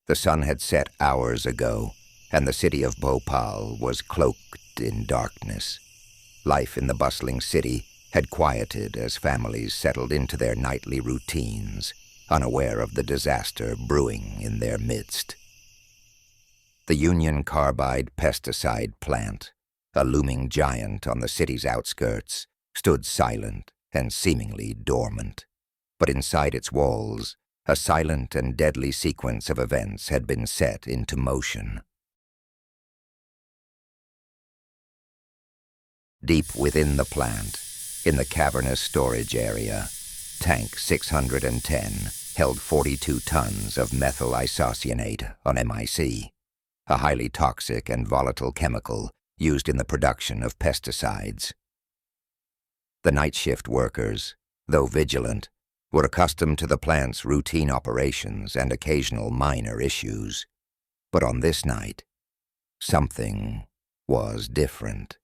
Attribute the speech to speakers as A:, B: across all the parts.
A: The sun had set hours ago, and the city of Bhopal was cloaked in darkness. Life in the bustling city had quieted as families settled into their nightly routines, unaware of the disaster brewing in their midst. The Union Carbide pesticide plant, a looming giant on the city's outskirts, stood silent and seemingly dormant. But inside its walls, a silent and deadly sequence of events had been set into motion. Deep within the plant, in the cavernous storage area, Tank 610 held 42 tons of methyl isocyanate on MIC, a highly toxic and volatile chemical used in the production of pesticides. The night shift workers, though vigilant, were accustomed to the plant's routine operations and occasional minor issues. But on this night, something was different.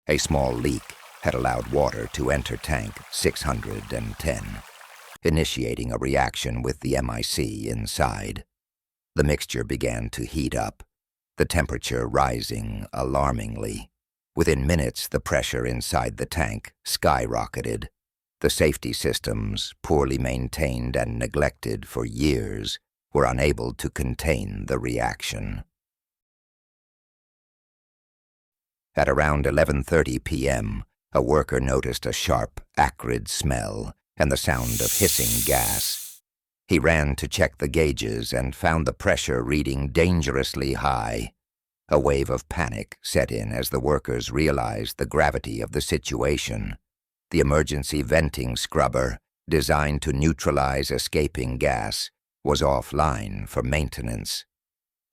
A: A small leak had allowed water to enter Tank 610, initiating a reaction with the MIC inside. The mixture began to heat up, the temperature rising alarmingly. Within minutes, the pressure inside the tank skyrocketed. The safety systems, poorly maintained and neglected for years, were unable to contain the reaction. At around 11:30 p.m., a worker noticed a sharp, acrid smell and the sound of hissing gas. He ran to check the gauges and found the pressure reading dangerously high. A wave of panic set in as the workers realized the gravity of the situation. The emergency venting scrubber, designed to neutralize escaping gas, was offline for maintenance.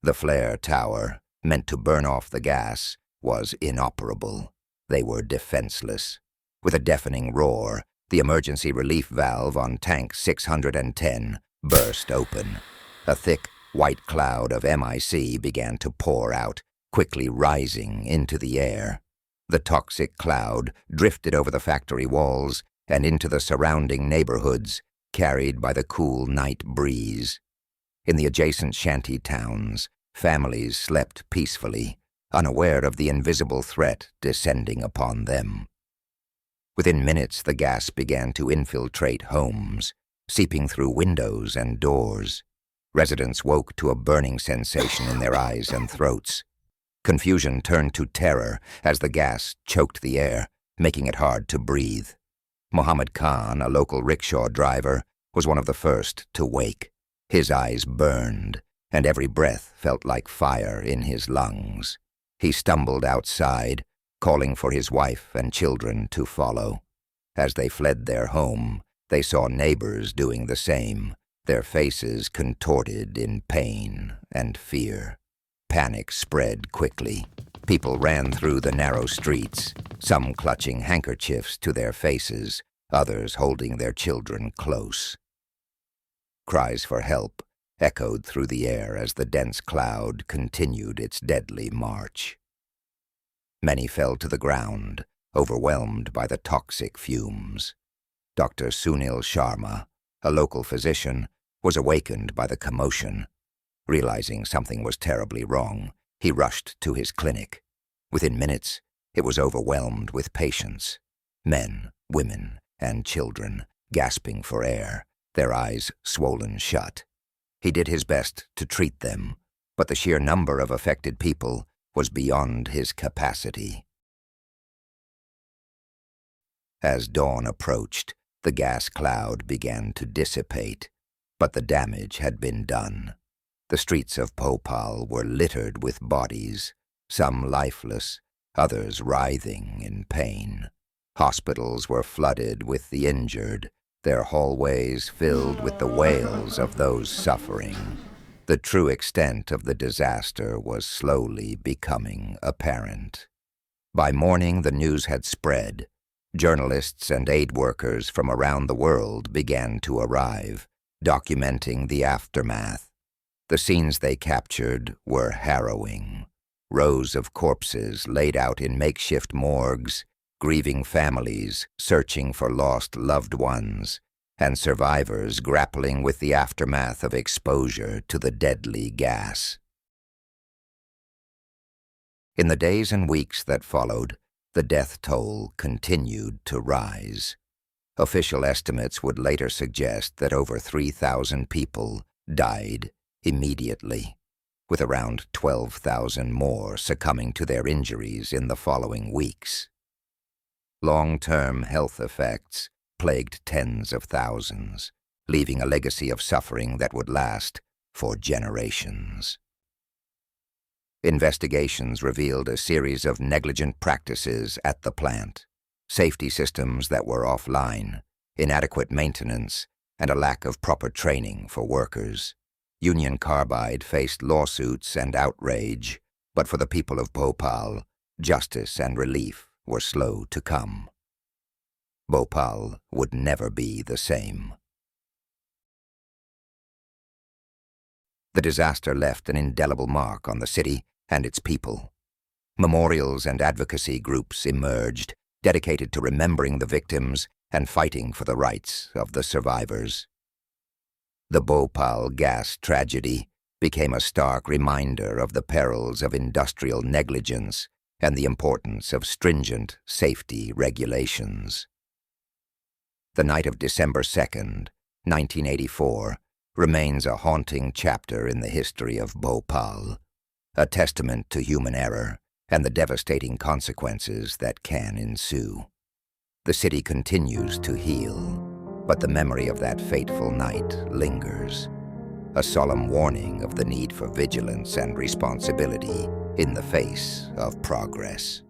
A: The flare tower, meant to burn off the gas, was inoperable. They were defenseless. With a deafening roar, the emergency relief valve on Tank 610 burst open. A thick, white cloud of MIC began to pour out, quickly rising into the air. The toxic cloud drifted over the factory walls and into the surrounding neighborhoods, carried by the cool night breeze. In the adjacent shanty towns, families slept peacefully, unaware of the invisible threat descending upon them. Within minutes, the gas began to infiltrate homes, seeping through windows and doors. Residents woke to a burning sensation in their eyes and throats. Confusion turned to terror as the gas choked the air, making it hard to breathe. Muhammad Khan, a local rickshaw driver, was one of the first to wake. His eyes burned, and every breath felt like fire in his lungs. He stumbled outside, calling for his wife and children to follow. As they fled their home, they saw neighbors doing the same, their faces contorted in pain and fear. Panic spread quickly. People ran through the narrow streets, some clutching handkerchiefs to their faces, others holding their children close. Cries for help echoed through the air as the dense cloud continued its deadly march. Many fell to the ground, overwhelmed by the toxic fumes. Dr. Sunil Sharma, a local physician, was awakened by the commotion. Realizing something was terribly wrong, he rushed to his clinic. Within minutes, it was overwhelmed with patients. Men, women, and children, gasping for air, their eyes swollen shut. He did his best to treat them, but the sheer number of affected people was beyond his capacity. As dawn approached, the gas cloud began to dissipate, but the damage had been done. The streets of Bhopal were littered with bodies, some lifeless, others writhing in pain. Hospitals were flooded with the injured, their hallways filled with the wails of those suffering. The true extent of the disaster was slowly becoming apparent. By morning, the news had spread. Journalists and aid workers from around the world began to arrive, documenting the aftermath. The scenes they captured were harrowing. Rows of corpses laid out in makeshift morgues, grieving families searching for lost loved ones, and survivors grappling with the aftermath of exposure to the deadly gas. In the days and weeks that followed, the death toll continued to rise. Official estimates would later suggest that over 3,000 people died immediately, with around 12,000 more succumbing to their injuries in the following weeks. Long-term health effects plagued tens of thousands, leaving a legacy of suffering that would last for generations. Investigations revealed a series of negligent practices at the plant, safety systems that were offline, inadequate maintenance, and a lack of proper training for workers. Union Carbide faced lawsuits and outrage, but for the people of Bhopal, justice and relief were slow to come. Bhopal would never be the same. The disaster left an indelible mark on the city and its people. Memorials and advocacy groups emerged, dedicated to remembering the victims and fighting for the rights of the survivors. The Bhopal Gas Tragedy became a stark reminder of the perils of industrial negligence and the importance of stringent safety regulations. The night of December 2nd, 1984, remains a haunting chapter in the history of Bhopal, a testament to human error and the devastating consequences that can ensue. The city continues to heal, but the memory of that fateful night lingers, a solemn warning of the need for vigilance and responsibility in the face of progress.